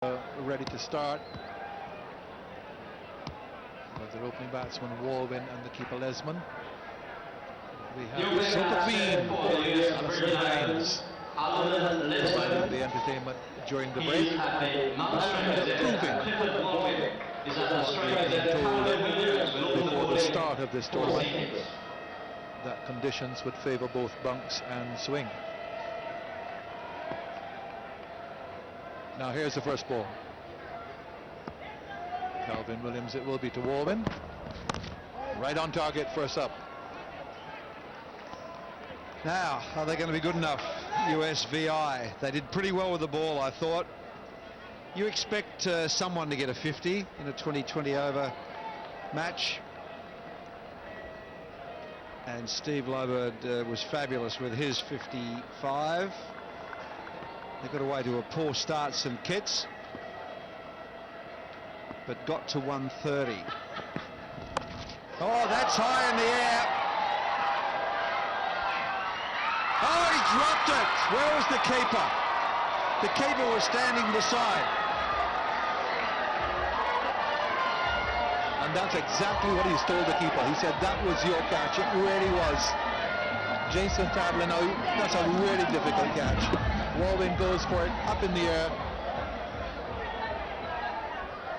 ready to start. With their opening batsman Walwyn and the keeper Lesmond. We have the Super Fiend, Alison Hines, providing the entertainment during the break. And proving what we have been told before the start of this tournament, that conditions would favour both bunks and swing. Now here's the first ball. Calvin Williams, it will be to Walwyn. Right on target, first up. Now, are they going to be good enough? USVI. They did pretty well with the ball, I thought. You expect someone to get a 50 in a 20-20 over match. And Steve Lobert was fabulous with his 55. They got away to a poor start, St Kitts, but got to 130. Oh, that's high in the air. Oh, he dropped it. Where was the keeper? The keeper was standing beside. And that's exactly what he's told the keeper. He said that was your catch. It really was. Jason Sadler, now that's a really difficult catch. Walwyn goes for it, up in the air.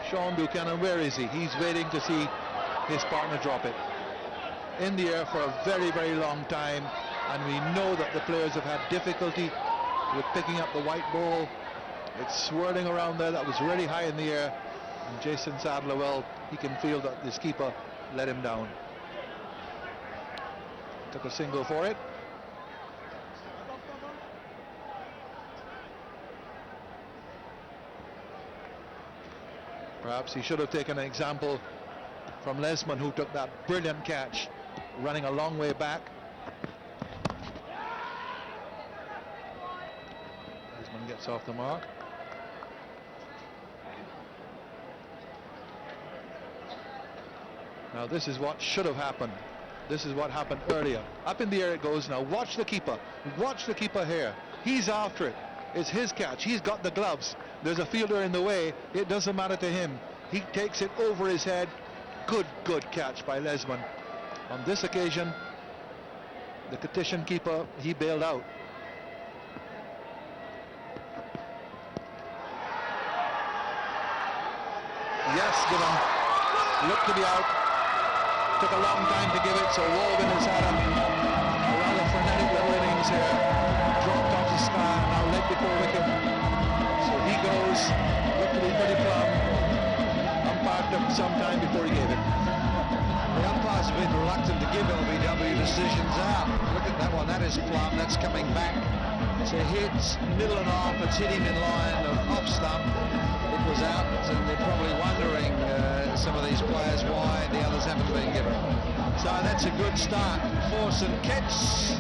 Sean Buchanan, where is he? He's waiting to see his partner drop it. In the air for a very, very long time, and we know that the players have had difficulty with picking up the white ball. It's swirling around there. That was really high in the air. And Jason Sadler, well, he can feel that this keeper let him down. Took a single for it. Perhaps he should have taken an example from Lesmond, who took that brilliant catch, running a long way back. Lesmond gets off the mark. Now this is what should have happened. This is what happened earlier. Up in the air it goes. Now watch the keeper. Watch the keeper here. He's after it. It's his catch. He's got the gloves. There's a fielder in the way. It doesn't matter to him. He takes it over his head. Good catch by Lesmond. On this occasion, the Kittian keeper, he bailed out. Yes, given. Looked to be out. Took a long time to give it, so Walwyn has had a rather frenetic little innings here. Dropped off the star, now led before wicket. So he goes, looked to be pretty plumb. Umpire took some time before he gave it. The umpires have been reluctant to give LBW decisions out. Look at that one, that is plumb, that's coming back. It's a hit, middle and off, it's hitting in line of off stump. It was out, and they're probably wondering, some of these players, why the others haven't been given. So that's a good start for St Kitts.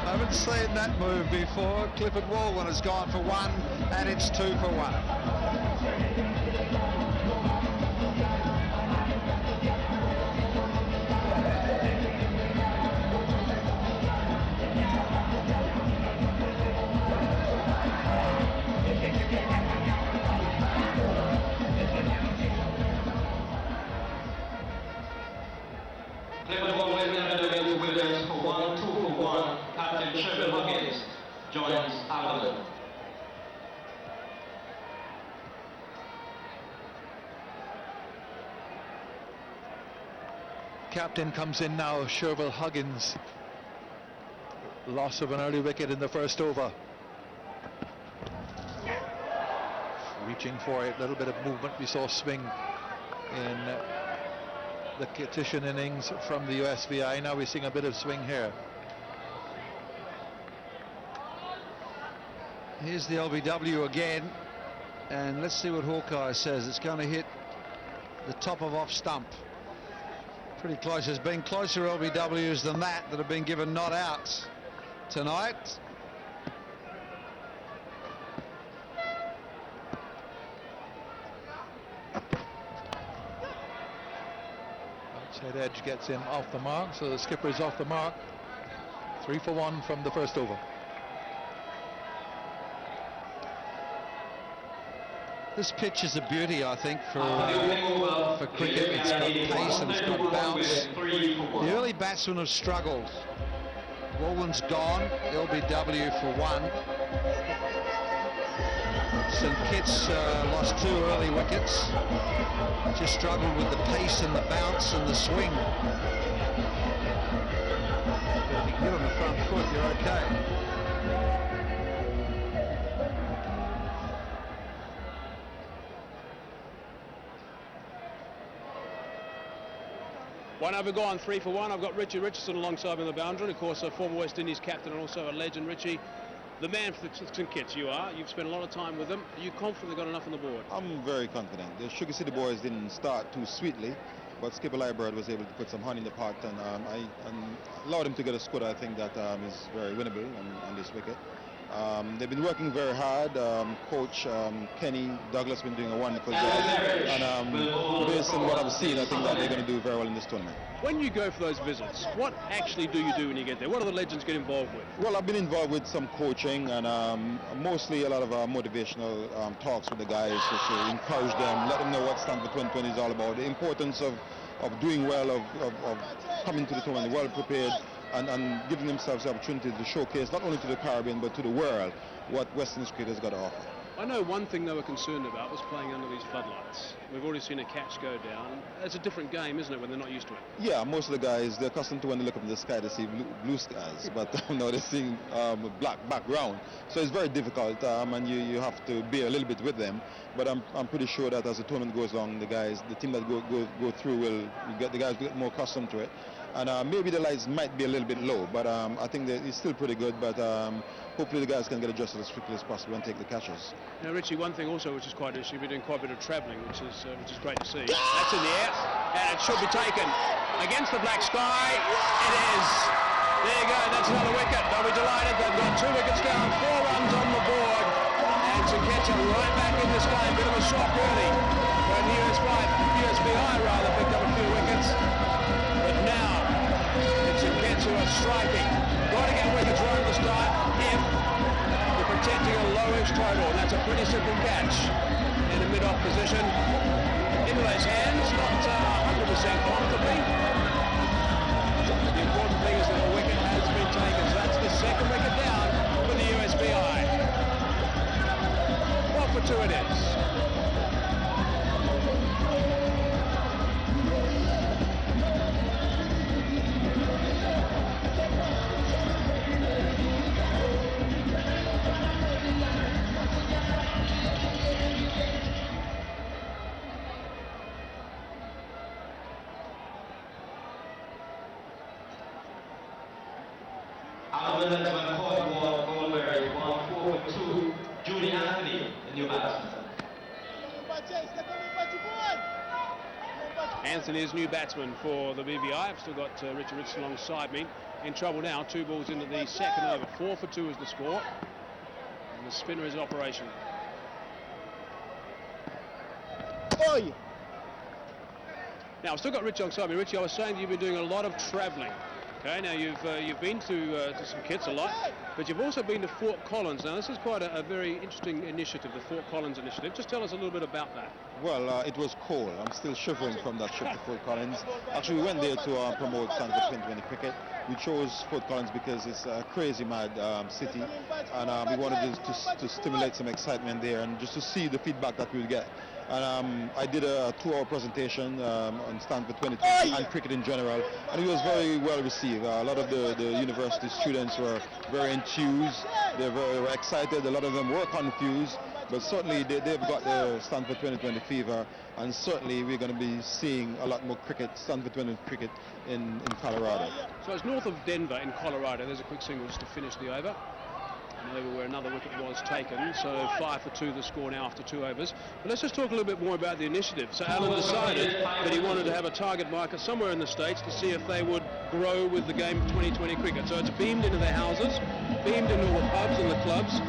I haven't seen that move before. Clifford Walwyn has gone for one, and it's 2 for 1. Joins Alderman. Captain comes in now, Sherville Huggins. Loss of an early wicket in the first over. Reaching for it, a little bit of movement. We saw swing in the Kittian innings from the USVI. Now we're seeing a bit of swing here. Here's the LBW again, and let's see what Hawkeye says. It's going to hit the top of off stump. Pretty close. There's been closer LBWs than that have been given not outs tonight. Outside edge gets him off the mark, so the skipper is off the mark. 3 for 1 from the first over. This pitch is a beauty, I think, for cricket. It's got pace and it's got bounce. The early batsmen have struggled. Walden's gone, LBW for 1. St Kitts lost 2 early wickets. Just struggled with the pace and the bounce and the swing. But if you can get on the front foot, you're okay. One over gone, 3 for 1. I've got Richie Richardson alongside me on the boundary, and of course a former West Indies captain and also a legend. Richie, the man for the St Kitts, you are. You've spent a lot of time with them. Are you confident they've got enough on the board? I'm very confident. The Sugar City boys didn't start too sweetly, but Skipper Liebert was able to put some honey in the pot, and I allowed him to get a score that I think that is very winnable on this wicket. They've been working very hard. Coach Kenny Douglas been doing a wonderful job, and based on what I've seen, I think that they're going to do very well in this tournament. When you go for those visits, what actually do you do when you get there? What do the legends get involved with? Well, I've been involved with some coaching and mostly a lot of motivational talks with the guys just to encourage them, let them know what Stanford 2020 is all about, the importance of doing well, of coming to the tournament well prepared, and giving themselves the opportunity to showcase not only to the Caribbean but to the world what Western cricket has got to offer. I know one thing they were concerned about was playing under these floodlights. We've already seen a catch go down. It's a different game, isn't it, when they're not used to it? Yeah, most of the guys, they're accustomed to when they look up in the sky to see blue skies, but now they're seeing black background. So it's very difficult, and you have to bear a little bit with them. But I'm pretty sure that as the tournament goes along, the team that go through the guys get more accustomed to it. And maybe the lights might be a little bit low, but I think that it's still pretty good. But hopefully the guys can get adjusted as quickly as possible and take the catches. Now, Richie, one thing also which is quite interesting, we're doing quite a bit of travelling, which is great to see. That's in the air, and it should be taken against the black sky. It is. There you go. That's another wicket. They'll be delighted. They've got 2 wickets down, 4 runs on the board, and St Kitts are right back in this game. Bit of a shock, really. When USBI rather picked up a few wickets, but now it's St Kitts who are striking. Got to get wickets right this time if you're protecting a lowish total, and that's a pretty simple catch in a mid-off position. Into those hands, not 100% comfortably. The important thing is that the wicket has been taken, so that's the second wicket down for the USBI. 1 for 2 it is. Alderman Lesmond, Goldberry, 1 for 2. Julie Anthony, the new batsman. Anthony is new batsman for the BVI. I've still got Richard Richardson alongside me. In trouble now, 2 balls into the second over. 4 for 2 is the score. And the spinner is in operation. Oi! Now, I've still got Richie alongside me. Richie, I was saying that you've been doing a lot of travelling. Okay, now you've been to St Kitts a lot, but you've also been to Fort Collins. Now, this is quite a very interesting initiative, the Fort Collins initiative. Just tell us a little bit about that. Well, it was cold. I'm still shivering from that trip to Fort Collins. Actually, we went there to promote Stanford 2020 cricket. We chose Fort Collins because it's a crazy mad city, and we wanted to stimulate some excitement there and just to see the feedback that we would get. And I did a 2-hour presentation on Stanford 2020 and cricket in general, and it was very well received. A lot of the university students were very enthused. They were excited. A lot of them were confused, but certainly they've got the Stanford 2020 fever, and certainly we're going to be seeing a lot more cricket, Stanford 2020 cricket in Colorado. So it's north of Denver in Colorado. There's a quick single just to finish the over. Over where another wicket was taken, so 5 for 2 the score now after 2 overs. But let's just talk a little bit more about the initiative. So Alan decided that he wanted to have a target market somewhere in the States to see if they would grow with the game of 2020 cricket. So it's beamed into their houses, beamed into all the pubs and the clubs,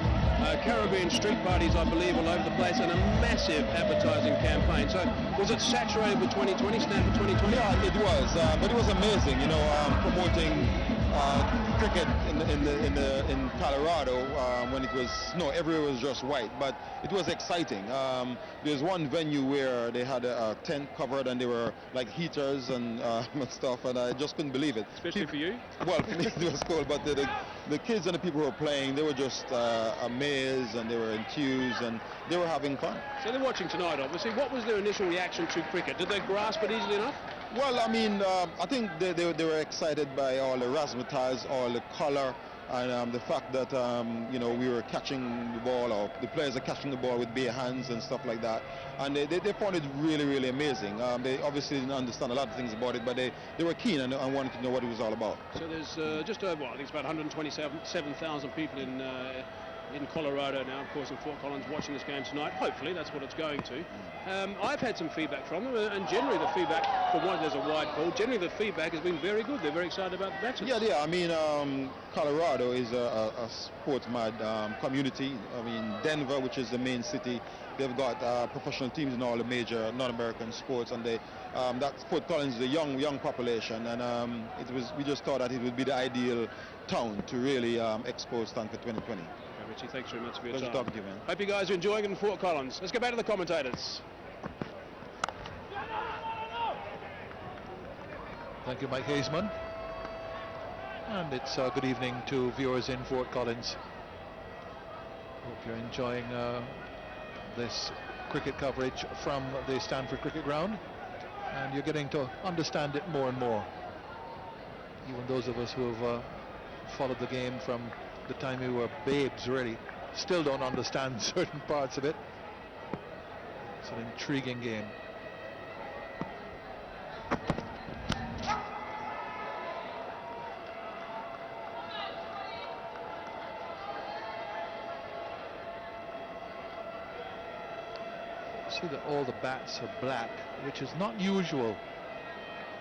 Caribbean street parties, I believe, all over the place, and a massive advertising campaign. So was it saturated with 2020, Stanford 2020? Yeah, it was, but it was amazing, you know, promoting cricket in in Colorado when it was snow, everywhere was just white, but it was exciting. There's one venue where they had a tent covered and they were like heaters and stuff, and I just couldn't believe it. Especially for you? Well, for me it was cold, but the kids and the people who were playing, they were just amazed and they were enthused and they were having fun. So they're watching tonight, obviously. What was their initial reaction to cricket? Did they grasp it easily enough? Well, I mean, I think they were excited by all the razzmatazz, all the color, and the fact that, you know, we were catching the ball, or the players are catching the ball with bare hands and stuff like that. And they found it really, really amazing. They obviously didn't understand a lot of things about it, but they were keen and wanted to know what it was all about. So there's just over, I think it's about 127,000 people in Colorado now, of course, in Fort Collins, watching this game tonight. Hopefully that's what it's going to. I've had some feedback from them, and generally the feedback, from one, there's a wide call, generally the feedback has been very good. They're very excited about the matches. Yeah, I mean, Colorado is a sports-mad community. I mean, Denver, which is the main city, they've got professional teams in all the major non-American sports, and that Fort Collins is a young population, and we just thought that it would be the ideal town to really expose Stanford 2020. Richie, thanks very much for your Pleasure time. talking to you, man. Hope you guys are enjoying it in Fort Collins. Let's go back to the commentators. Thank you, Mike Haseman. And it's good evening to viewers in Fort Collins. Hope you're enjoying this cricket coverage from the Stanford Cricket Ground, and you're getting to understand it more and more. Even those of us who have followed the game from the time we were babes, really, still don't understand certain parts of it. It's an intriguing game. See that all the bats are black, which is not usual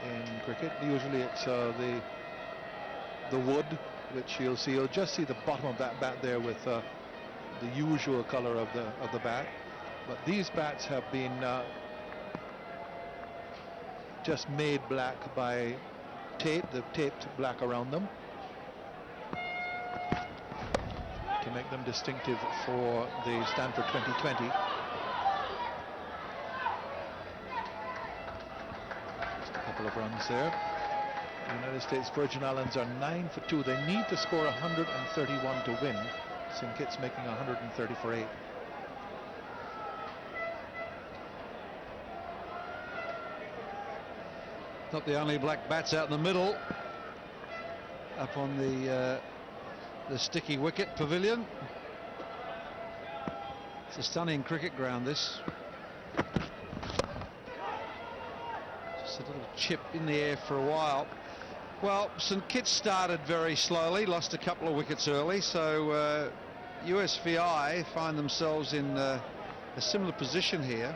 in cricket. Usually it's the wood, which you'll just see the bottom of that bat there with the usual color of the bat. But these bats have been just made black by tape. They've taped black around them to make them distinctive for the Stanford 2020. Just a couple of runs there. The United States Virgin Islands are 9 for 2. They need to score 131 to win. St. Kitts making 130 for 8. Not the only black bats out in the middle, up on the sticky wicket pavilion. It's a stunning cricket ground, this. Just a little chip in the air for a while. Well, St. Kitts started very slowly, lost a couple of wickets early, so USVI find themselves in a similar position here.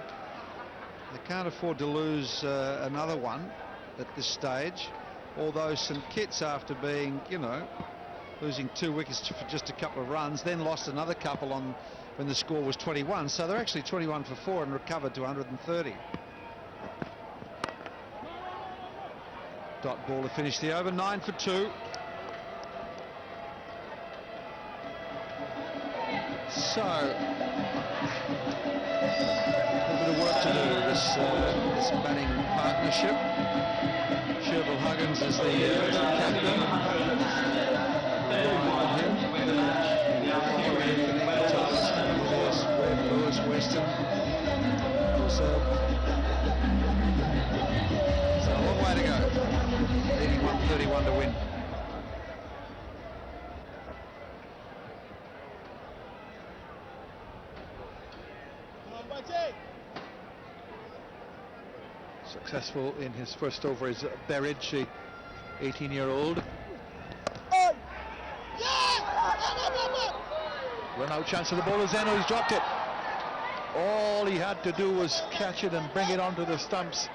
They can't afford to lose another one at this stage, although St. Kitts, after being, you know, losing 2 wickets for just a couple of runs, then lost another couple on when the score was 21, so they're actually 21 for 4 and recovered to 130. Dot ball to finish the over, 9 for 2. So a bit of work to do, this batting partnership. Sherville Huggins is the captain. Lewis Weston. Also, so a long way to go. Leading 131 to win. Successful in his first over is Berridge, the 18-year-old. Run out chance for the bowler. Zeno, he's dropped it. All he had to do was catch it and bring it onto the stumps.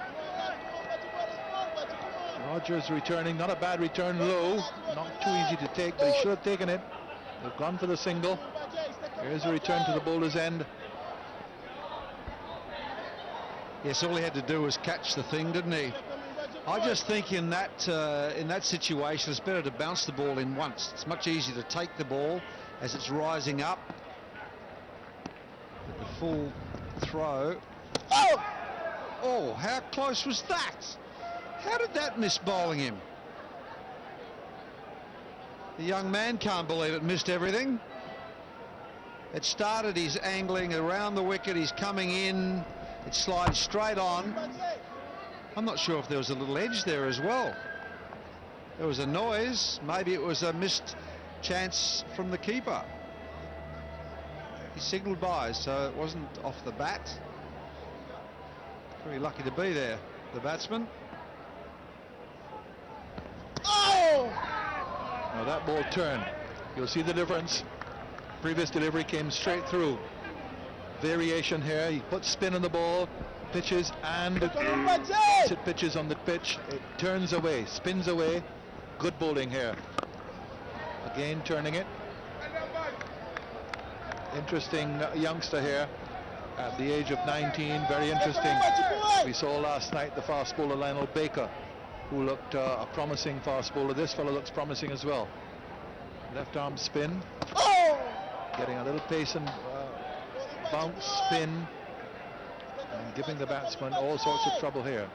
Rogers returning, not a bad return, low, not too easy to take, but he should have taken it. They've gone for the single. Here's a return to the bowler's end. Yes, all he had to do was catch the thing, didn't he? I just think in that situation, it's better to bounce the ball in once. It's much easier to take the ball as it's rising up. But the full throw. Oh! Oh, how close was that? How did that miss bowling him? The young man can't believe it missed everything. It started, he's angling around the wicket, he's coming in, it slides straight on. I'm not sure if there was a little edge there as well. There was a noise, maybe it was a missed chance from the keeper. He signalled by, so it wasn't off the bat. Very lucky to be there, the batsman. Oh! Now that ball turned. You'll see the difference. Previous delivery came straight through. Variation here. He puts spin on the ball, pitches, and once it pitches on the pitch, it turns away, spins away. Good bowling here. Again, turning it. Interesting youngster here at the age of 19. Very interesting. We saw last night the fast bowler Lionel Baker, who looked a promising fast bowler. This fellow looks promising as well. Left arm spin. Oh! Getting a little pace and bounce, spin, and giving the batsman all sorts of trouble here.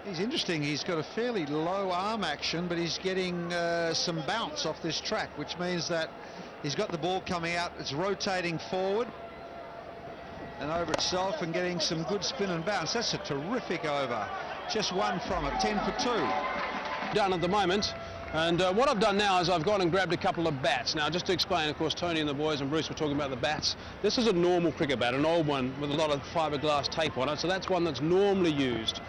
He's interesting, he's got a fairly low arm action, but he's getting some bounce off this track, which means that he's got the ball coming out, it's rotating forward and over itself and getting some good spin and bounce. That's a terrific over. Just one from it, 10 for 2. Done at the moment. And what I've done now is I've gone and grabbed a couple of bats. Now, just to explain, of course, Tony and the boys and Bruce were talking about the bats. This is a normal cricket bat, an old one with a lot of fiberglass tape on it. So that's one that's normally used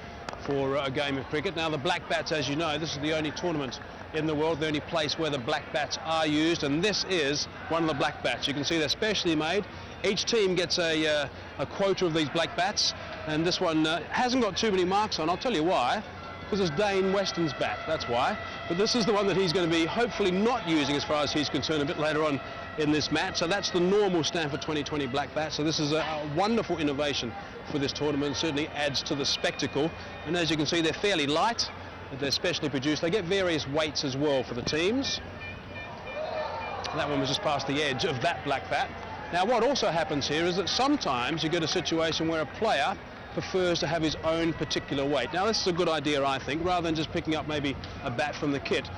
for a game of cricket. Now, the black bats, as you know, this is the only tournament in the world, the only place where the black bats are used. And this is one of the black bats. You can see they're specially made. Each team gets a quota of these black bats. And this one hasn't got too many marks on. I'll tell you why. Because it's Dane Weston's bat, that's why. But this is the one that he's going to be hopefully not using as far as he's concerned a bit later on in this match. So that's the normal Stanford 2020 black bat. So this is a wonderful innovation for this tournament. Certainly adds to the spectacle. And as you can see, they're fairly light. They're specially produced. They get various weights as well for the teams. That one was just past the edge of that black bat. Now what also happens here is that sometimes you get a situation where a player prefers to have his own particular weight. Now this is a good idea, I think, rather than just picking up maybe a bat from the kit.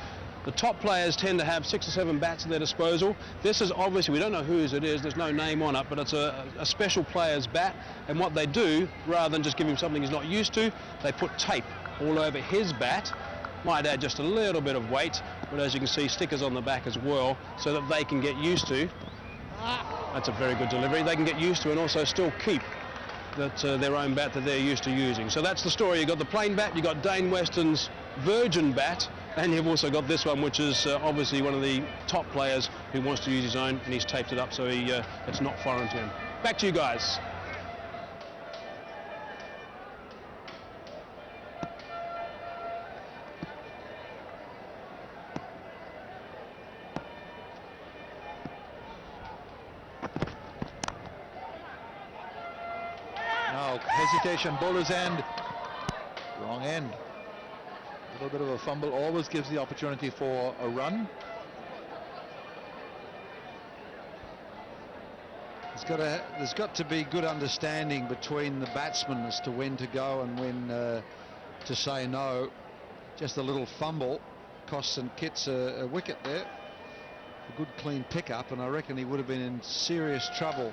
The top players tend to have 6 or 7 bats at their disposal. This is obviously, we don't know whose it is, there's no name on it, but it's a special player's bat, and what they do, rather than just give him something he's not used to, they put tape all over his bat. Might add just a little bit of weight, but as you can see, stickers on the back as well, so that they can get used to. That's a very good delivery. They can get used to and also still keep their own bat that they're used to using. So that's the story. You've got the plain bat, you've got Dane Weston's Virgin bat, and you've also got this one, which is obviously one of the top players who wants to use his own, and he's taped it up so it's not foreign to him. Back to you guys. Hesitation, bowler's end, wrong end. A little bit of a fumble always gives the opportunity for a run. There's got to be good understanding between the batsmen as to when to go and when to say no. Just a little fumble costs St Kitts a wicket there. A good clean pickup, and I reckon he would have been in serious trouble.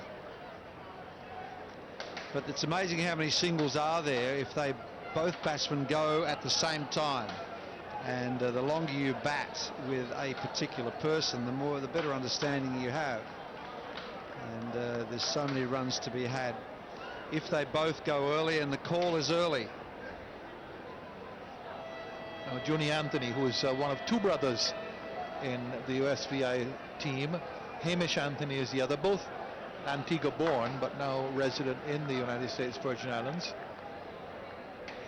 But it's amazing how many singles are there if they both batsmen go at the same time. And the longer you bat with a particular person, the better understanding you have. And there's so many runs to be had if they both go early, and the call is early. Now, Johnny Anthony, who is one of 2 brothers in the USVI team. Hamish Anthony is the other, both Antigua born but now resident in the United States Virgin Islands.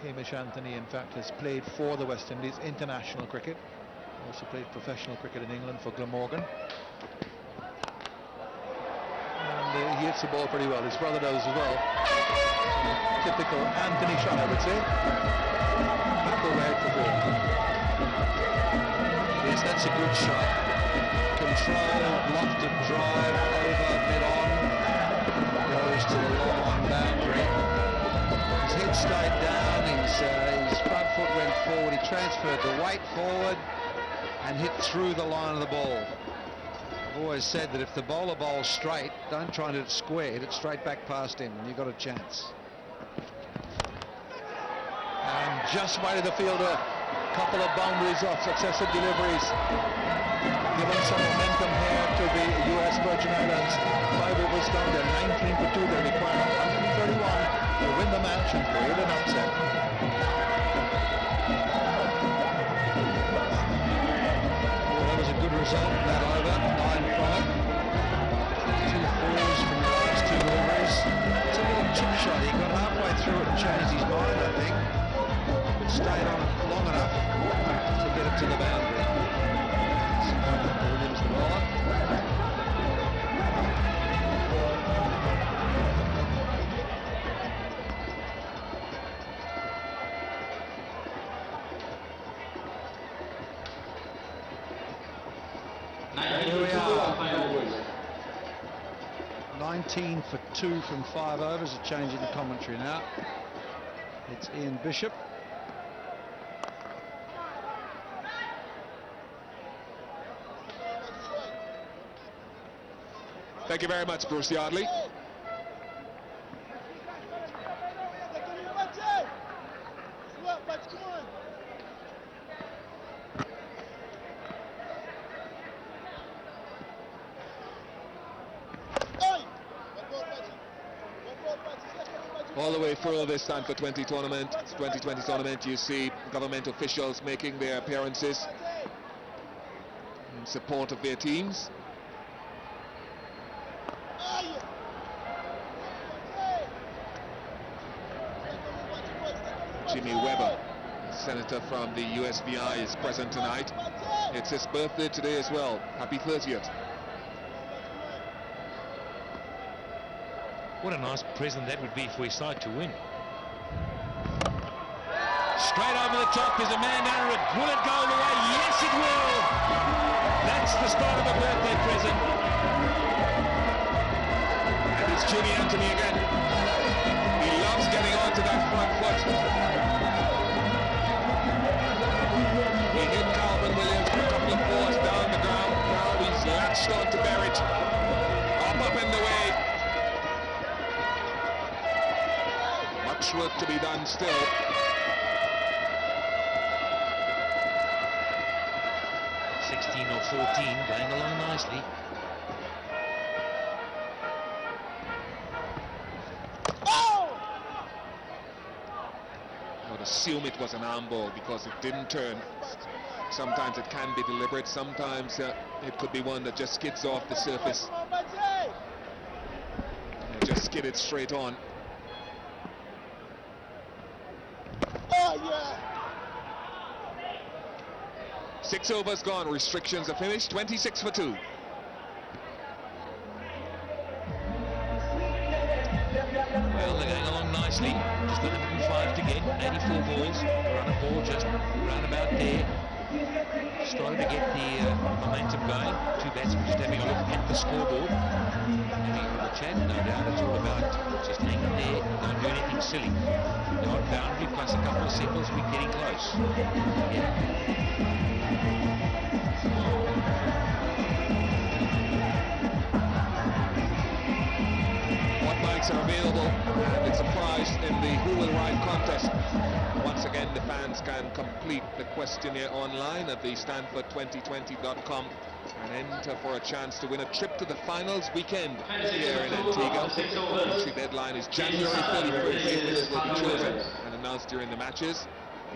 Hamish Anthony in fact has played for the West Indies international cricket, also played professional cricket in England for Glamorgan, and he hits the ball pretty well. His brother does as well. Typical Anthony shot, I would say. Back overhead for goal. Yes, that's a good shot. Controlled, lofted drive over mid-on. Goes to the long boundary. His head stayed down, his front foot went forward. He transferred the weight forward and hit through the line of the ball. I've always said that if the bowler bowls straight, don't try and hit it square, hit it straight back past him and you've got a chance. And just wide of the fielder, a couple of boundaries off successive deliveries. Given some momentum here to the US Virgin Islands. 5 overs down, they're 19 for 2. They require 131 to win the match and create an upset. Well, that was a good result in that over, 9 from it. 2 fours from the last 2 deliveries. It's a little chip shot. He got halfway through it and changed his mind, I think. But stayed on it long enough to get it to the boundary. Williams the ball. Here we are. 19 for 2 from 5 overs. A change in the commentary now. It's Ian Bishop. Thank you very much, Bruce Yardley. All the way through this Stanford 2020 tournament, you see government officials making their appearances in support of their teams. Jimmy Weber, senator from the USVI, is present tonight. It's his birthday today as well. Happy 30th. What a nice present that would be if we decide to win. Straight over the top, there's a man under it. Will it go all the way? Yes, it will! That's the start of a birthday present. And it's Jimmy Anthony again. He loves getting onto that front foot. He hit Calvin Williams for a couple of balls down the ground. Now he's latched on to Berridge. Up and away. Much work to be done still. Or 14, going along nicely. I would assume it was an arm ball because it didn't turn. Sometimes it can be deliberate, sometimes it could be one that just skids off the surface. It just skidded straight on. Oh, yeah. 6 overs gone, restrictions are finished, 26 for 2. Well, they're going along nicely, just 105 to get, 84 balls, run a ball just round about there. Starting to get the momentum going. 2 batsmen just having a look at the scoreboard. Having a little chat, no doubt it's all about just hanging there, don't do anything silly. The odd boundary plus a couple of singles, we're getting close. Yeah. What bikes are available, and it's a prize in the Who Will Ride contest. Once again, the fans can complete the questionnaire online at the Stanford2020.com and enter for a chance to win a trip to the finals weekend here in Antigua. The entry deadline is January 31st. 8 winners will be chosen and announced during the matches.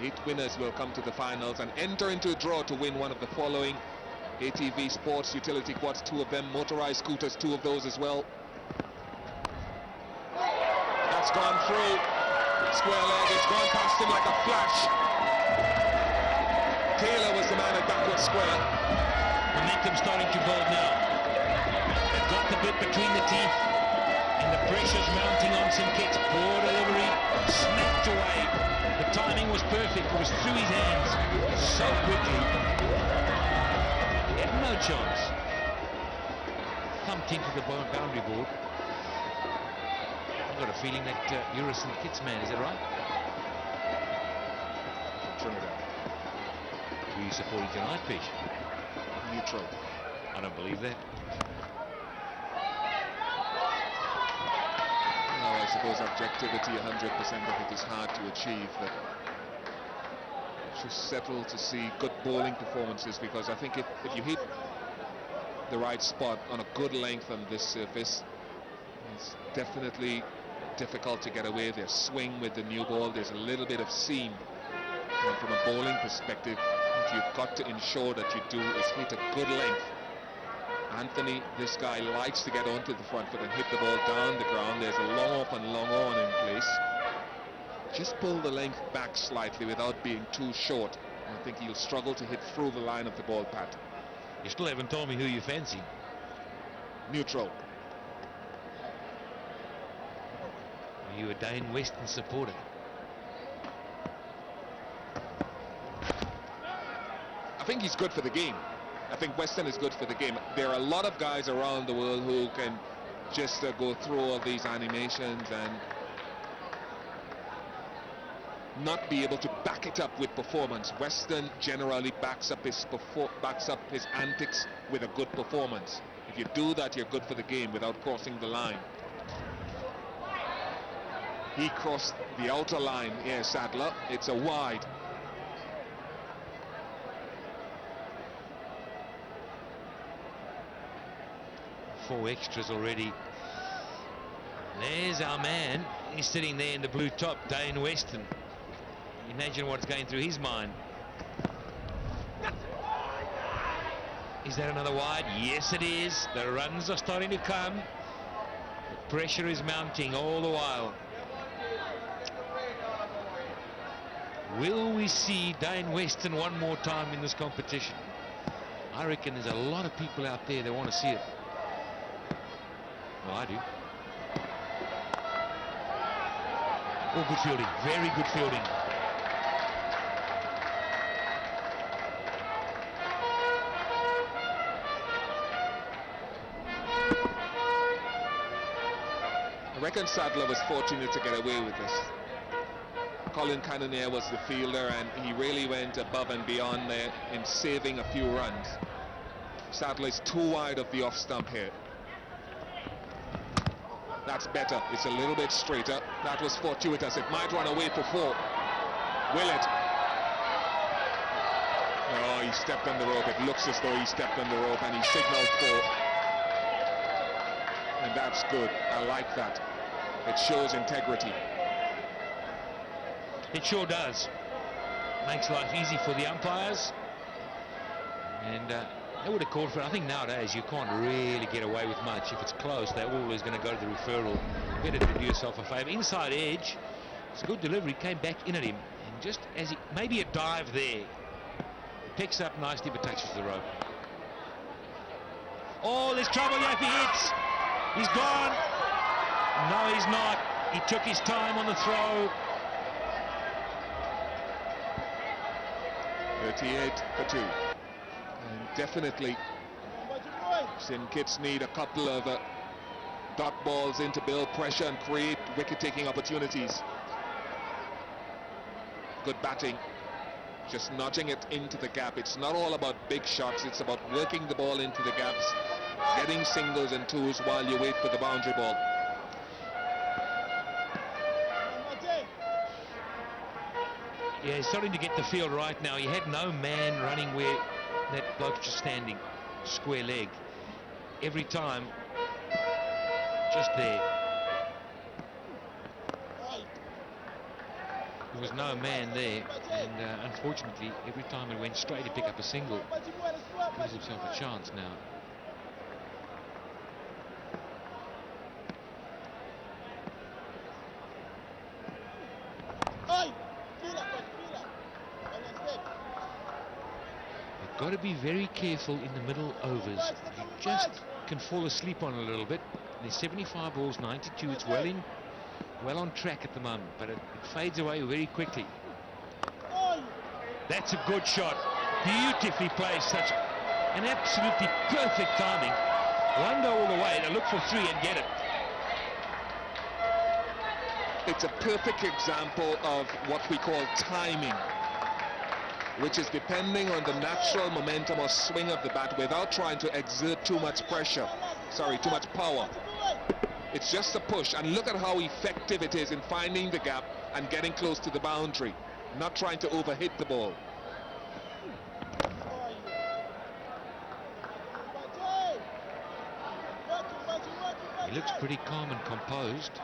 8 winners will come to the finals and enter into a draw to win one of the following: ATV Sports Utility Quads, 2 of them, motorized scooters, 2 of those as well. That's gone through. Square leg, it's gone past him like a flash. Taylor was the man at backward square. Momentum starting to build now. They've got the bit between the teeth. St Kitts, poor delivery, snapped away. The timing was perfect, it was through his hands so quickly. He had no chance. Thumped into the boundary board. I've got a feeling that you're a St Kitts man, is that right? Trinidad. Who are you supporting tonight, Fish? Neutral. I don't believe that. Well, I suppose objectivity, 100% of it is hard to achieve. But just settle to see good bowling performances, because I think if you hit the right spot on a good length on this surface, it's definitely difficult to get away. There's swing with the new ball, there's a little bit of seam. And from a bowling perspective, what you've got to ensure that you do is hit a good length. Anthony, this guy likes to get onto the front foot and hit the ball down the ground. There's a long off and long on in place. Just pull the length back slightly without being too short. I think he'll struggle to hit through the line of the ball, Pat. You still haven't told me who you fancy. Neutral. Are you a Dane Weston supporter? I think he's good for the game. I think Weston is good for the game. There are a lot of guys around the world who can just go through all these animations and not be able to back it up with performance. Weston generally backs up his antics with a good performance. If you do that, you're good for the game without crossing the line. He crossed the outer line here, Sadler. It's a wide. Four extras already. There's our man. He's sitting there in the blue top, Dane Weston. Imagine what's going through his mind. Is that another wide? Yes, it is. The runs are starting to come. The pressure is mounting all the while. Will we see Dane Weston one more time in this competition? I reckon there's a lot of people out there that want to see it. Well, I do. Oh, good fielding. Very good fielding. I reckon Sadler was fortunate to get away with this. Colin Cannonier was the fielder, and he really went above and beyond there in saving a few runs. Sadler is too wide of the off stump here. That's better. It's a little bit straighter. That was fortuitous. It might run away for four. Will it? Oh, he stepped on the rope. It looks as though he stepped on the rope, and he signaled four. And that's good. I like that. It shows integrity. It sure does. Makes life easy for the umpires. And they would have called for it. I think nowadays you can't really get away with much. If it's close, they're always going to go to the referral. Better to do yourself a favour. Inside edge. It's a good delivery. Came back in at him. And just as he... Maybe a dive there. He picks up nicely but touches the rope. Oh, there's trouble here if he hits. He's gone. No, he's not. He took his time on the throw. 38 for 2. And definitely St Kitts need a couple of dot balls in to build pressure and create wicket-taking opportunities. Good batting, just nudging it into the gap. It's not all about big shots, it's about working the ball into the gaps, getting singles and twos while you wait for the boundary ball. Yeah, he's starting to get the field right now. He had no man running where that bloke's just standing, square leg. Every time, just there. There was no man there, and unfortunately, every time he went straight to pick up a single, he gives himself a chance now. Got to be very careful in the middle overs. You just can fall asleep on a little bit. There's 75 balls, 92. It's well in well on track at the moment, but it fades away very quickly. That's a good shot. Beautifully played, such an absolutely perfect timing. One go all the way, to look for three and get it. It's a perfect example of what we call timing, which is depending on the natural momentum or swing of the bat without trying to exert too much pressure. Sorry, too much power. It's just a push, and look at how effective it is in finding the gap and getting close to the boundary, not trying to overhit the ball. He looks pretty calm and composed.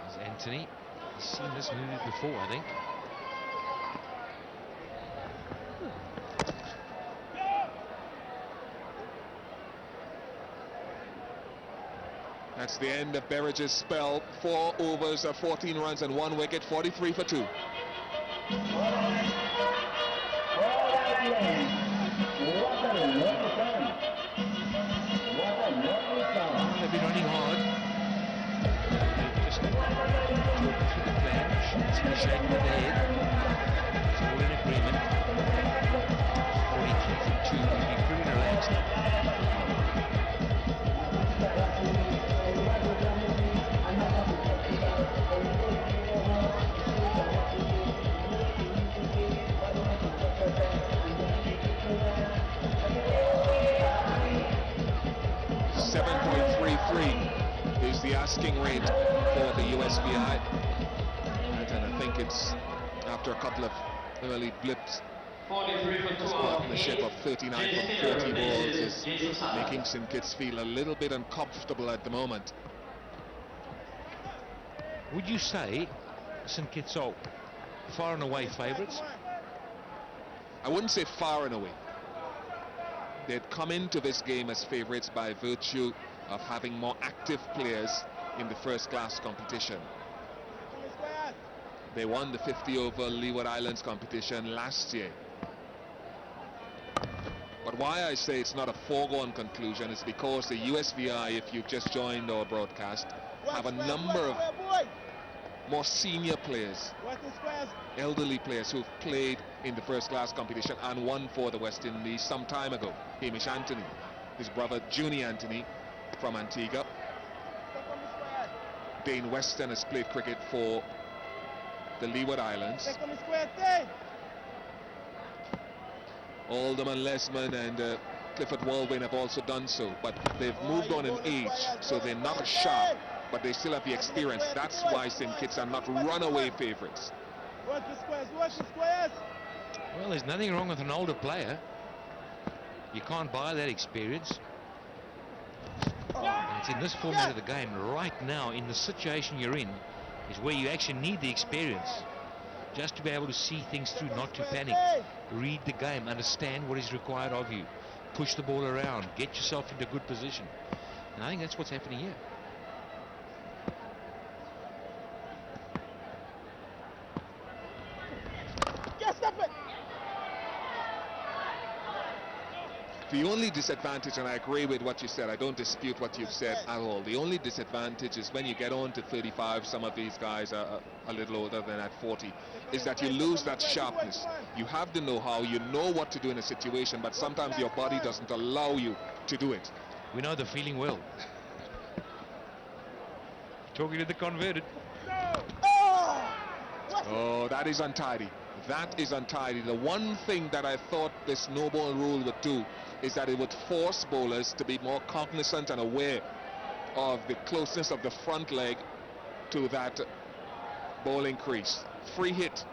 There's Anthony. He's seen this move before, I think. That's the end of Berridge's spell. 4 overs of 14 runs and 1 wicket, 43 for 2. They've been running hard. They've just talked through the plan. She's been shaking with the head. It's all in agreement. 43 for 2. He's been pretty relaxed. 7.33 is the asking rate for the USBI, and I think it's after a couple of early blips. This partnership of 39 from 40 balls is making St. Kitts feel a little bit uncomfortable at the moment. Would you say St. Kitts are far and away favourites? I wouldn't say far and away. They'd come into this game as favourites by virtue of having more active players in the first class competition. They won the 50 over Leeward Islands competition last year. But why I say it's not a foregone conclusion is because the USVI, if you've just joined our broadcast, have a number of more senior players, elderly players who've played in the first class competition and won for the West Indies some time ago. Hamish Anthony, his brother Juni Anthony from Antigua. Dane Weston has played cricket for the Leeward Islands. Alderman Lesmond and Clifford Walwyn have also done so, but they've moved on in age, so they're not as sharp, but they still have the experience. That's why St. Kitts are not runaway favourites. Well, there's nothing wrong with an older player. You can't buy that experience. And it's in this format of the game right now, in the situation you're in, is where you actually need the experience just to be able to see things through, not to panic. Read the game, understand what is required of you, push the ball around, get yourself into a good position. And I think that's what's happening here. The only disadvantage, and I agree with what you said, I don't dispute what you've said at all. The only disadvantage is when you get on to 35, some of these guys are a little older than at 40, is that you lose that sharpness. You have the know-how, you know what to do in a situation, but sometimes your body doesn't allow you to do it. We know the feeling well. Talking to the converted. Oh, that is untidy. That is untidy. The one thing that I thought this no ball rule would do is that it would force bowlers to be more cognizant and aware of the closeness of the front leg to that bowling crease. Free hit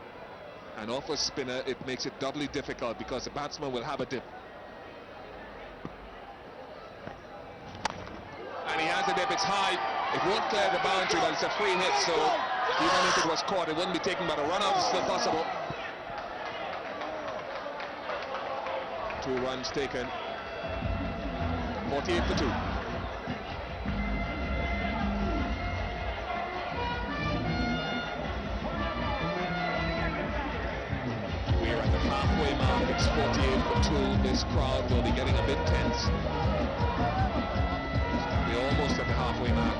and off a spinner, it makes it doubly difficult because the batsman will have a dip. And he has a dip, it's high. It won't clear the boundary, but it's a free hit, so even if it was caught, it wouldn't be taken, but a run out is still possible. 2 runs taken. 48 for 2. We're at the halfway mark. It's 48 for 2. This crowd will be getting a bit tense. We're almost at the halfway mark.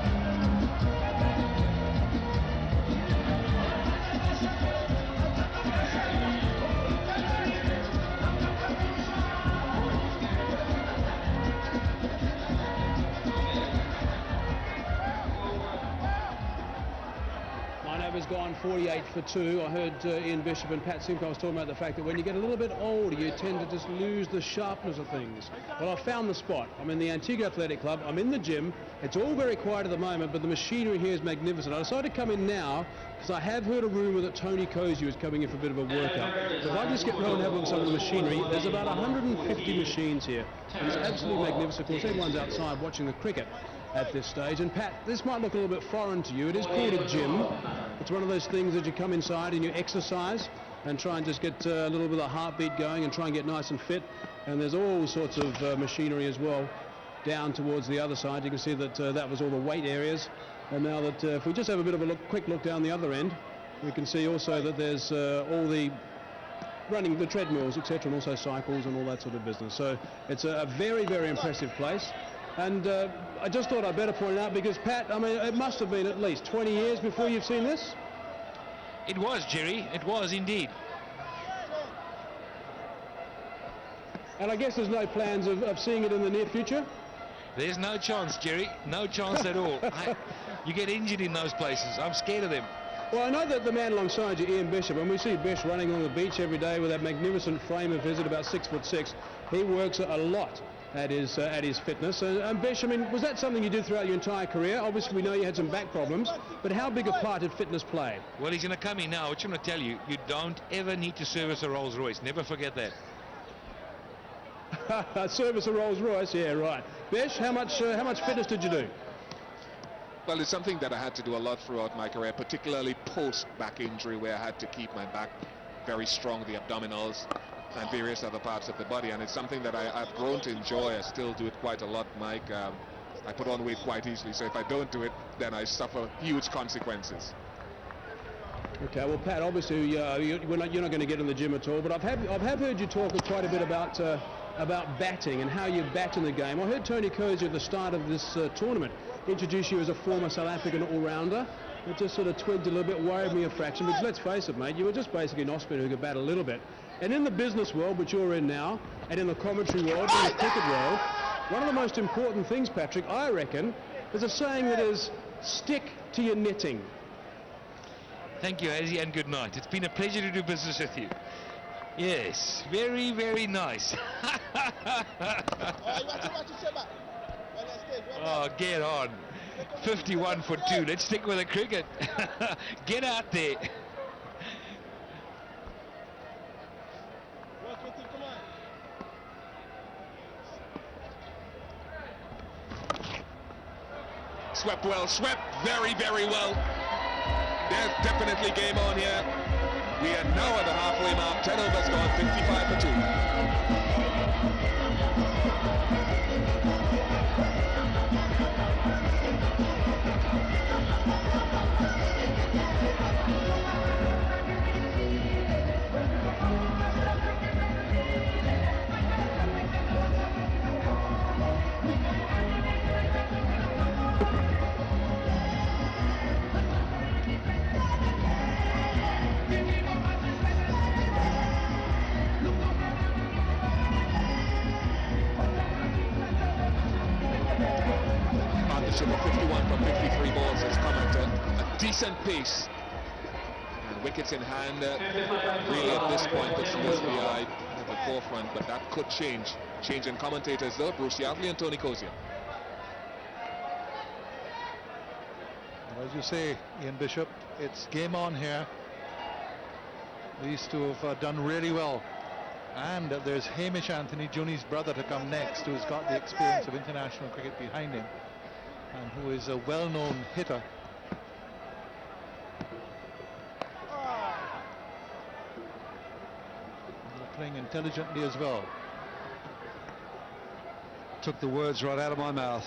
has gone 48 for 2. I heard Ian Bishop and Pat Simcoe talking about the fact that when you get a little bit older, you tend to just lose the sharpness of things. Well, I found the spot. I'm in the Antigua Athletic Club. I'm in the gym. It's all very quiet at the moment, but the machinery here is magnificent. I decided to come in now because I have heard a rumour that Tony Cozy is coming in for a bit of a workout. So if I just get round and have a look at some of the machinery, there's about 150 machines here. And it's absolutely magnificent. Of course, everyone's outside watching the cricket at this stage. And Pat, this might look a little bit foreign to you. It is called a gym. It's one of those things that you come inside and you exercise and try and just get a little bit of heartbeat going and try and get nice and fit. And there's all sorts of machinery as well down towards the other side. You can see that that was all the weight areas. And now that if we just have a bit of a quick look down the other end, we can see also that there's all the running the treadmills, etc., and also cycles and all that sort of business. So it's a very, very impressive place. And I just thought I'd better point it out because, Pat, I mean, it must have been at least 20 years before you've seen this. It was, Jerry. It was indeed. And I guess there's no plans of seeing it in the near future? There's no chance, Jerry. No chance at all. You get injured in those places. I'm scared of them. Well, I know that the man alongside you, Ian Bishop, and we see Bish running on the beach every day with that magnificent frame of his at about 6'6". He works a lot at his fitness. And Bish, I mean, was that something you did throughout your entire career? Obviously, we know you had some back problems, but how big a part did fitness play? Well, he's going to come in now, which I'm going to tell you, you don't ever need to service a Rolls Royce. Never forget that. Service a Rolls Royce, yeah, right. Bish, how much fitness did you do? Well, it's something that I had to do a lot throughout my career, particularly post-back injury, where I had to keep my back very strong, the abdominals and various other parts of the body, and it's something that I've grown to enjoy. I still do it quite a lot, Mike. I put on weight quite easily, so if I don't do it, then I suffer huge consequences. Okay, well, Pat, obviously you're not going to get in the gym at all, but I've heard you talk quite a bit about batting and how you bat in the game. I heard Tony Cozy at the start of this tournament introduce you as a former South African all-rounder. It just sort of twigged a little bit, worried me a fraction, because let's face it, mate, you were just basically an off-spinner who could bat a little bit. And in the business world, which you're in now, and in the commentary world, in the cricket world, one of the most important things, Patrick, I reckon, is a saying that is, stick to your knitting. Thank you, Azzy, and good night. It's been a pleasure to do business with you. Yes, very, very nice. Oh, get on. 51 for 2. Let's stick with the cricket. Get out there. Swept well, swept very, very well. There's definitely game on here. We are now at the halfway mark. 10 overs gone, 55 for 2. Partnership of 51 from 53 balls has come at a decent pace. And wickets in hand, really at this point, it's SBI at the forefront, but that could change. Change in commentators though, Bruce Yardley and Tony Cozy. As you say, Ian Bishop, it's game on here. These two have done really well. And there's Hamish Anthony, Juni's brother, to come next, who's got the experience of international cricket behind him and who is a well-known hitter. They're playing intelligently as well. Took the words right out of my mouth.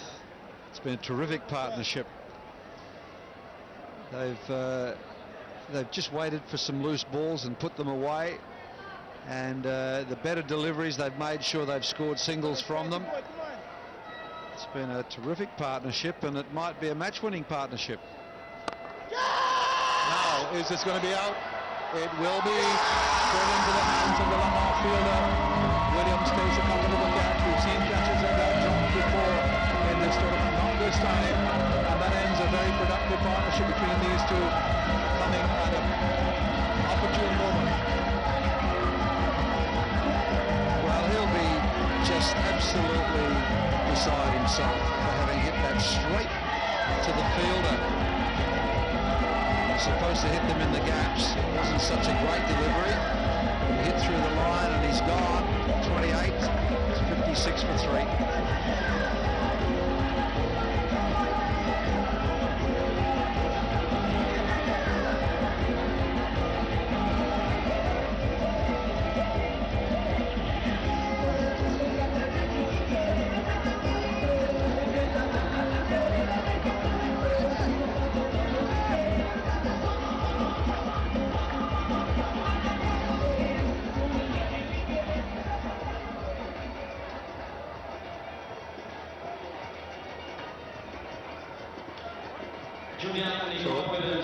It's been a terrific partnership. They've just waited for some loose balls and put them away, and the better deliveries, they've made sure they've scored singles from them. It's been a terrific partnership, and it might be a match-winning partnership. Now, is this going to be out? It will be. Thrown into the hands of the long-off fielder. Williams takes a couple of the catch. We've seen catches that have dropped before in this tournament, not this time, and that ends a very productive good partnership between these two, coming at an opportune moment. Well, he'll be just absolutely beside himself for having hit that straight to the fielder. He's supposed to hit them in the gaps. It wasn't such a great delivery. He hit through the line and he's gone. 28, it's 56 for 3.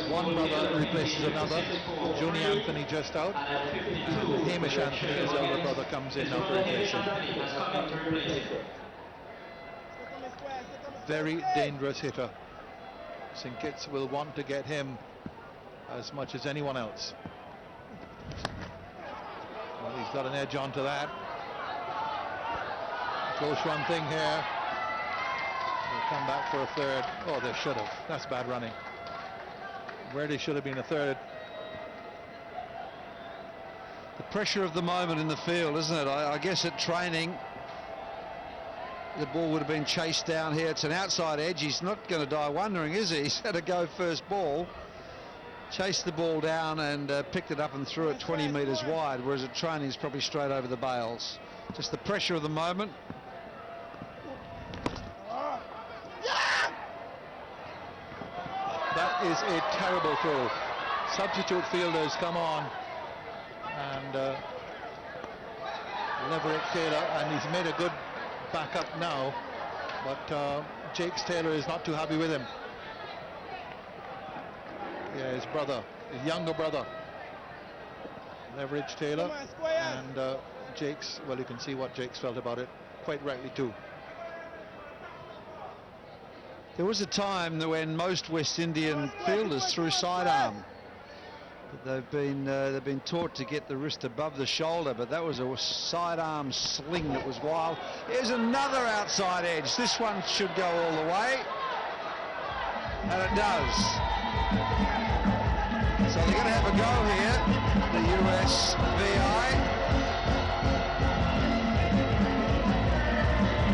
One brother replaces another. Juni Anthony just out, and Hamish Anthony, his elder brother, comes in now to replace him. Very dangerous hitter. St. Kitts will want to get him as much as anyone else. Well, he's got an edge onto that. Close run thing here. They'll come back for a third. Oh, they should have. That's bad running. Where they should have been a third. The pressure of the moment in the field, isn't it? I guess at training, the ball would have been chased down here. It's an outside edge. He's not going to die wondering, is he? He's had a go first ball, chased the ball down and picked it up and threw it 20 metres wide, whereas at training it's probably straight over the bails. Just the pressure of the moment. That is a terrible throw. Substitute fielders come on, and Leverett Taylor, and he's made a good backup now, but Jakes Taylor is not too happy with him. Yeah, his brother, his younger brother, Leverage Taylor, and Jakes, well, you can see what Jakes felt about it, quite rightly too. There was a time when most West Indian fielders threw sidearm. But they've been taught to get the wrist above the shoulder, but that was a sidearm sling that was wild. Here's another outside edge. This one should go all the way, and it does. So they're going to have a go here, the US VI.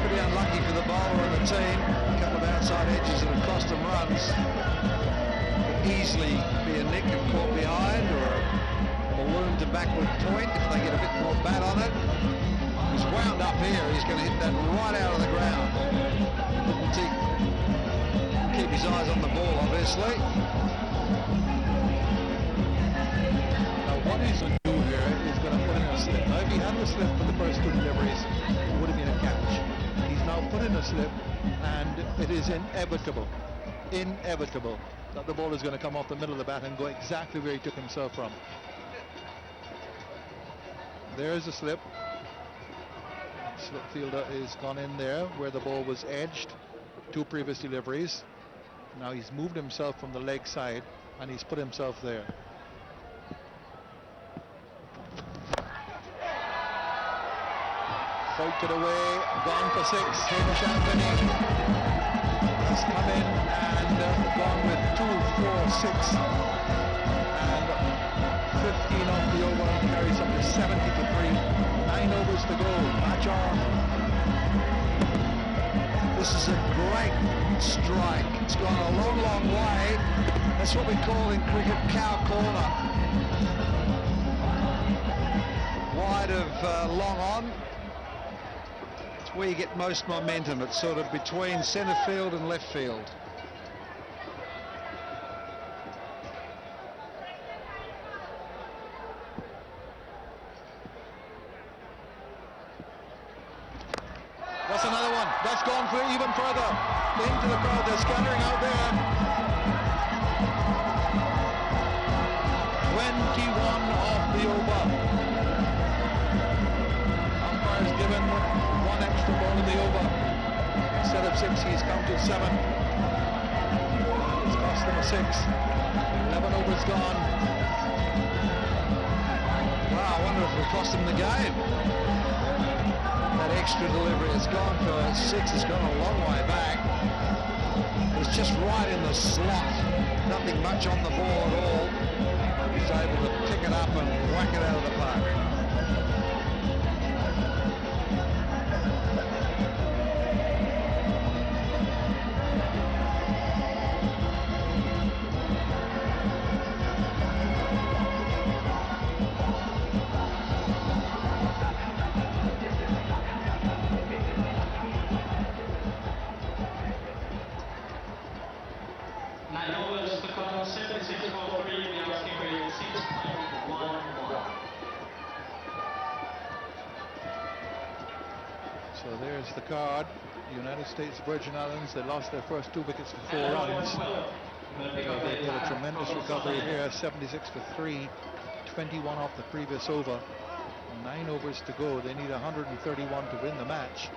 Pretty unlucky for the bowler and the team. Outside edges that have cost them runs. Could easily be a nick and caught behind, or a balloon to backward point if they get a bit more bat on it. He's wound up here. He's going to hit that right out of the ground. Keep his eyes on the ball, obviously. Now what he's going to do here is going to put in a slip. Now if he had the slip for the first two deliveries, it would have been a catch. He's now put in a slip, and it is inevitable that the ball is going to come off the middle of the bat and go exactly where he took himself from. There's a slip. Slip fielder is gone in there where the ball was edged, two previous deliveries. Now he's moved himself from the leg side and he's put himself there. Poked it away, gone for 6. Hamish Anthony has come in and gone with 2, 4, 6 and 15 off the over, carries up to 70 for 3. 9 overs to go, match on. This is a great strike. It's gone a long, long way. That's what we call in cricket cow corner. Wide of long on. Where you get most momentum. It's sort of between centre field and left field. That's another one. That's gone for even further into the crowd. They're scattering out there. 21 off the over. Umpire's given one extra ball in the over. Instead of 6, he's counted 7. It's cost them for 6. 11 overs gone. Wow, I wonder if it cost him the game. That extra delivery has gone for 6. It's gone a long way back. It's just right in the slot. Nothing much on the ball at all. He's able to pick it up and whack it out of the park. So there's the card. United States Virgin Islands, they lost their first 2 wickets for 4 runs. They did a tremendous recovery here, 76 for 3, 21 off the previous over. 9 overs to go. They need 131 to win the match.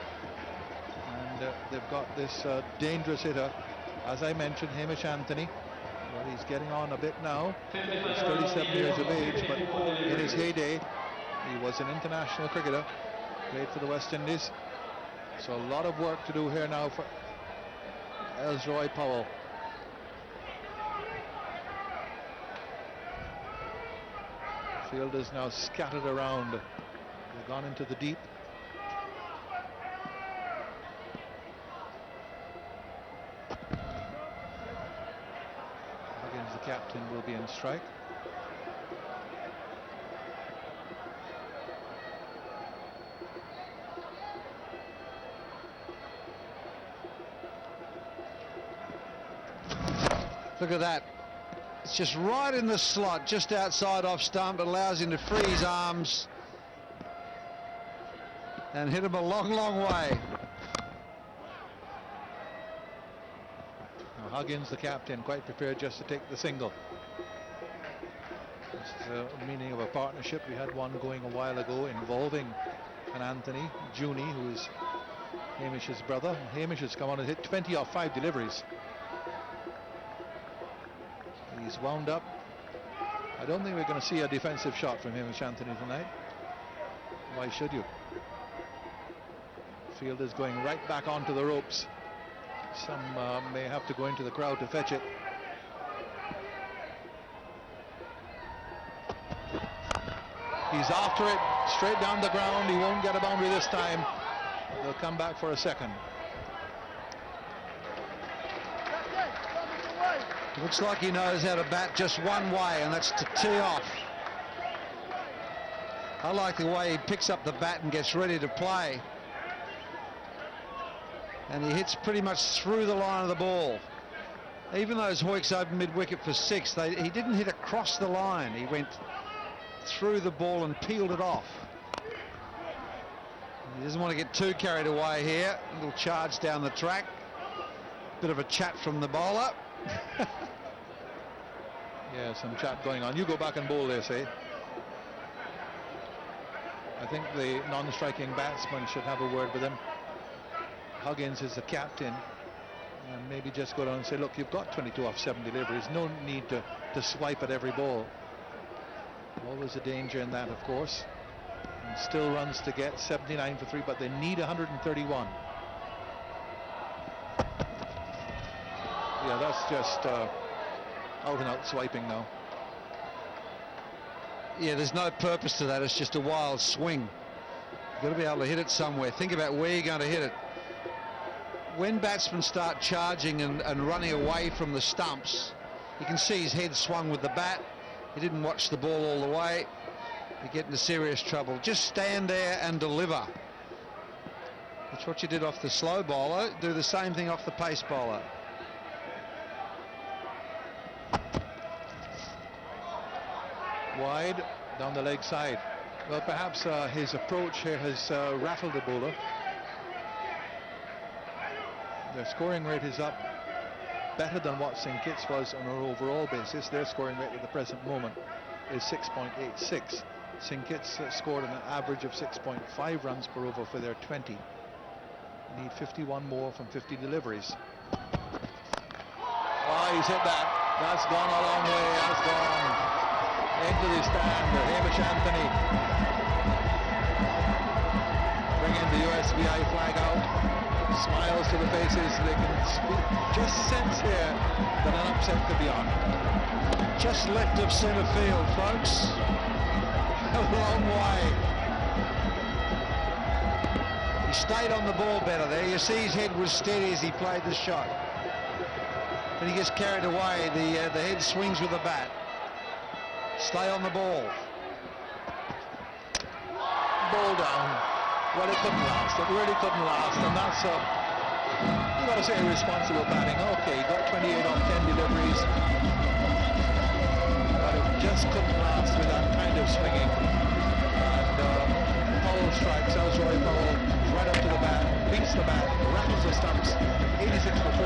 And they've got this dangerous hitter, as I mentioned, Hamish Anthony. Well, he's getting on a bit now. He's 37 years of age, but in his heyday, he was an international cricketer, played for the West Indies. So a lot of work to do here now for Elroy Powell. Field is now scattered around. They've gone into the deep. Higgins, the captain, will be in strike. Look at that. It's just right in the slot, just outside off stump. It allows him to free his arms and hit him a long, long way. Now Huggins, the captain, quite prepared just to take the single. It's the meaning of a partnership. We had one going a while ago involving an Anthony Junie, who is Hamish's brother. Hamish has come on and hit 20 off 5 deliveries. He's wound up. I don't think we're going to see a defensive shot from Hamish Anthony tonight. Why should you? Field is going right back onto the ropes. Some may have to go into the crowd to fetch it. He's after it, straight down the ground. He won't get a boundary this time. They'll come back for a second. Looks like he knows how to bat just one way, and that's to tee off. I like the way he picks up the bat and gets ready to play. And he hits pretty much through the line of the ball. Even though his Hoyks opened mid-wicket for 6, he didn't hit across the line. He went through the ball and peeled it off. He doesn't want to get too carried away here. A little charge down the track. Bit of a chat from the bowler. Yeah, some chat going on. You go back and bowl, they say. I think the non-striking batsman should have a word with him. Huggins is the captain, and maybe just go down and say, look, you've got 22 off 7 deliveries. No need to swipe at every ball. Always a danger in that, of course. And still runs to get, 79 for 3, but they need 131. Yeah, that's just out and out swiping now. Yeah, there's no purpose to that. It's just a wild swing. You've got to be able to hit it somewhere. Think about where you're going to hit it. When batsmen start charging and running away from the stumps, you can see his head swung with the bat. He didn't watch the ball all the way. You get into serious trouble. Just stand there and deliver. That's what you did off the slow bowler. Do the same thing off the pace bowler. Wide down the leg side. Well, perhaps his approach here has rattled the bowler. Their scoring rate is up better than what St. Kitts was on an overall basis. Their scoring rate at the present moment is 6.86. St. Kitts scored an average of 6.5 runs per over for their 20. Need 51 more from 50 deliveries. Oh, he's hit that. That's gone a long way. That's gone into the stand. Hamish Anthony bringing the USVI flag out. Smiles to the faces. They can just sense here that an upset could be on. Just left of centre field, folks. A long way. He stayed on the ball better there. You see his head was steady as he played the shot. But he gets carried away. The head swings with the bat. Stay on the ball. Ball down. Well, it couldn't last. It really couldn't last. And that's you got to say irresponsible batting. Okay, he got 28 off 10 deliveries. But it just couldn't last with that kind of swinging. And Powell strikes out. Roy Powell right up to the bat, beats the bat, rattles the stumps. 86 for 4.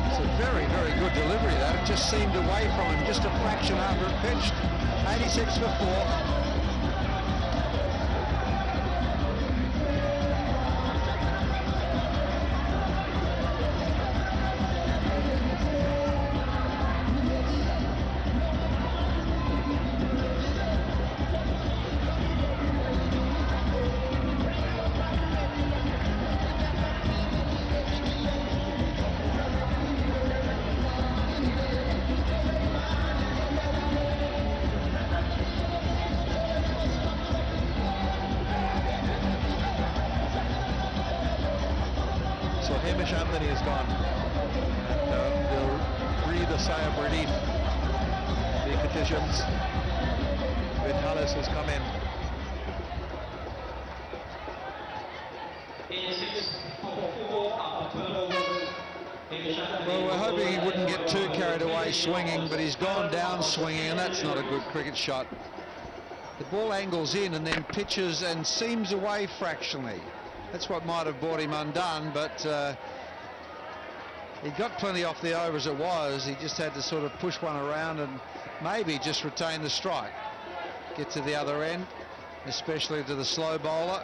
It's a very, very good delivery. That it just seemed away from him, just a fraction after it pitched. 86 for 4. Hamish Anthony is gone, and they'll breathe a sigh of relief. The conditions. Vitalis has come in. Well, we're hoping he wouldn't get too carried away swinging, but he's gone down swinging, and that's not a good cricket shot. The ball angles in and then pitches and seams away fractionally. That's what might have brought him undone, but he got plenty off the over as it was. He just had to sort of push one around and maybe just retain the strike. Get to the other end, especially to the slow bowler,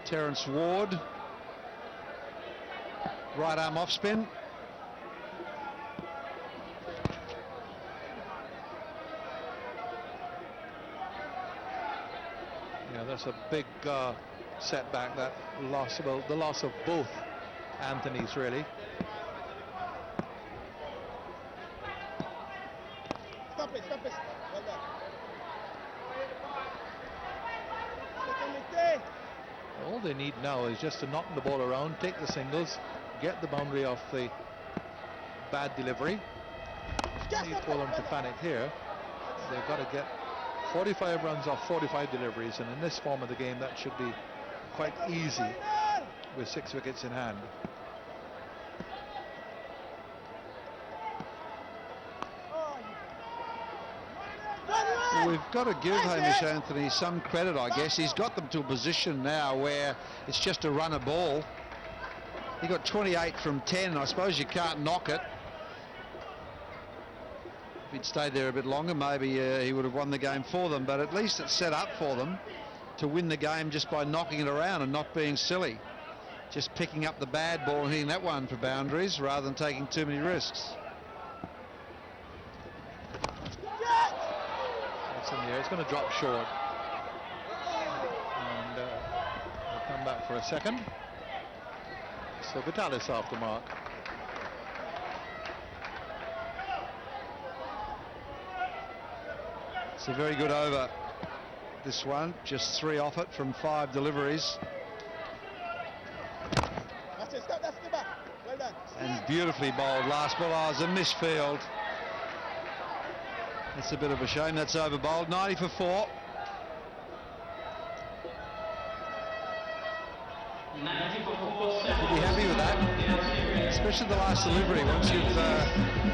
Terence Ward. Right arm off spin. Yeah, that's a big setback, that loss, well, the loss of both Anthonys, really. Stop it. Well done. All they need now is just to knock the ball around, take the singles, get the boundary off the bad delivery. Need for them to panic here. They've got to get 45 runs off 45 deliveries, and in this form of the game that should be quite easy with 6 wickets in hand. We've got to give Hamish Anthony some credit, I guess. He's got them to a position now where it's just a runner ball. He got 28 from 10. I suppose you can't knock it. If he'd stayed there a bit longer, maybe he would have won the game for them, but at least it's set up for them to win the game just by knocking it around and not being silly. Just picking up the bad ball and hitting that one for boundaries rather than taking too many risks. It's in the air. It's going to drop short. And we'll come back for a second. So Vitalis off the mark. It's a very good over, this one. Just 3 off it from 5 deliveries. That's it, stop, that's the back. Well done. And beautifully bowled last ball. Oh, it's a misfield. It's a bit of a shame that's over bowled. 90 for 4. 90 for 4. Pretty happy with that, especially the last delivery. Once you've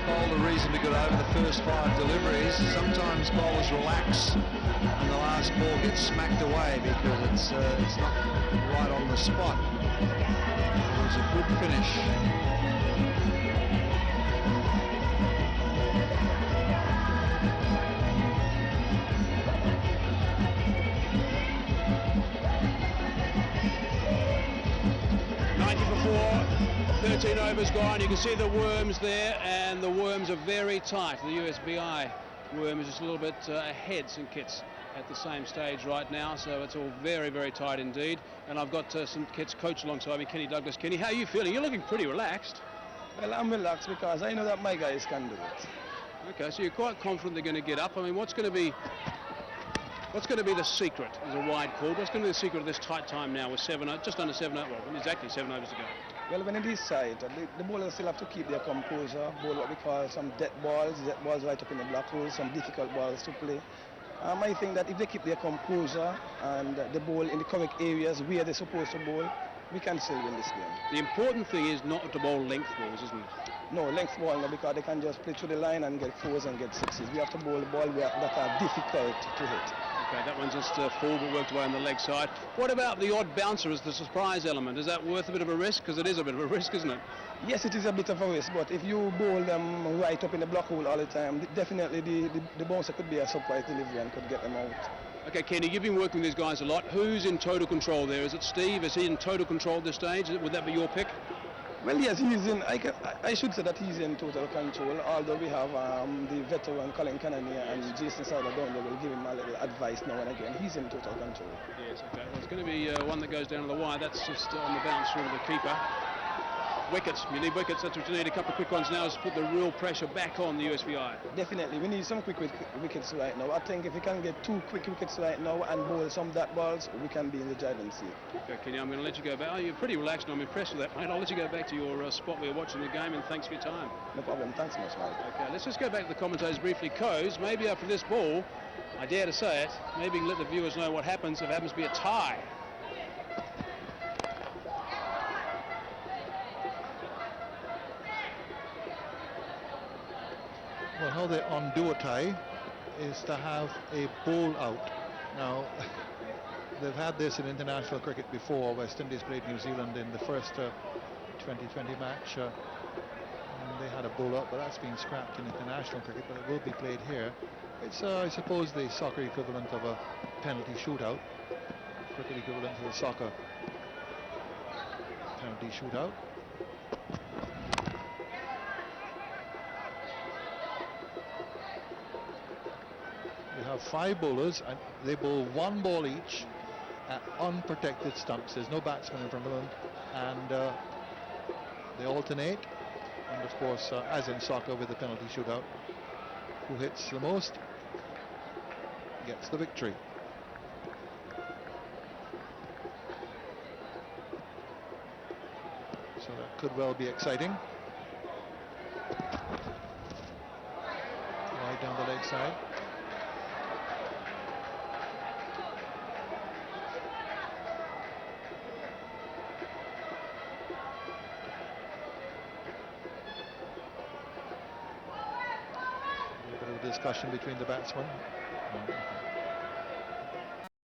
bowled a reasonably good over the first 5 deliveries, sometimes bowlers relax and the last ball gets smacked away because it's not right on the spot. It was a good finish. 13 overs gone. You can see the worms there, and the worms are very tight. The USBI worm is just a little bit ahead, St Kitts at the same stage right now, so it's all very, very tight indeed. And I've got St Kitts coach alongside me, Kenny Douglas. Kenny, how are you feeling? You're looking pretty relaxed. Well, I'm relaxed because I know that my guys can do it. Okay, so you're quite confident they're going to get up. I mean, what's going to be the secret? Is a wide call. What's going to be the secret of this tight time now with just under 7 overs? Well, exactly 7 overs to go. Well, when it is tight, the bowlers still have to keep their composure, bowl what we call some dead balls right up in the black hole, some difficult balls to play. I think that if they keep their composure and the ball in the correct areas where they're supposed to bowl, we can still win this game. The important thing is not to bowl length balls, isn't it? No, length ball, no, because they can just play through the line and get 4s and get 6s. We have to bowl the ball that are difficult to hit. Okay, that one's just full but worked away on the leg side. What about the odd bouncer as the surprise element? Is that worth a bit of a risk? Because it is a bit of a risk, isn't it? Yes, it is a bit of a risk, but if you bowl them right up in the block hole all the time, definitely the bouncer could be a surprise delivery and could get them out. Okay, Kenny, you've been working with these guys a lot. Who's in total control there? Is it Steve? Is he in total control at this stage? Would that be your pick? Well, yes, he's in. I should say that he's in total control, although we have the veteran Colin Cannonier and Jason Siler down there will give him a little advice now and again. He's in total control. Yes, okay. Well, it's going to be one that goes down to the wire. That's just on the bounce through the keeper. Wickets. You need wickets. That's what you need. A couple of quick ones now is to put the real pressure back on the USVI. Definitely. We need some quick wickets right now. I think if we can get 2 quick wickets right now and bowl some dot balls, we can be in the driving seat. Okay, Kenny, I'm going to let you go back. Oh, you're pretty relaxed, and I'm impressed with that, mate. I'll let you go back to your spot where you're watching the game, and thanks for your time. No problem. Thanks much, mate. Okay, let's just go back to the commentators briefly. Coase, maybe after this ball, I dare to say it, maybe let the viewers know what happens if it happens to be a tie. Well, how they undo a tie is to have a bowl out. Now, they've had this in international cricket before. West Indies played New Zealand in the first 2020 match, and they had a bowl out, but that's been scrapped in international cricket, but it will be played here. It's, I suppose, the soccer equivalent of a penalty shootout, cricket equivalent to the soccer penalty shootout. Have 5 bowlers and they bowl 1 ball each at unprotected stumps. There's no batsman in front of them, and they alternate, and of course as in soccer with the penalty shootout, who hits the most gets the victory. So that could well be exciting. Right down the leg side. Discussion between the batsmen.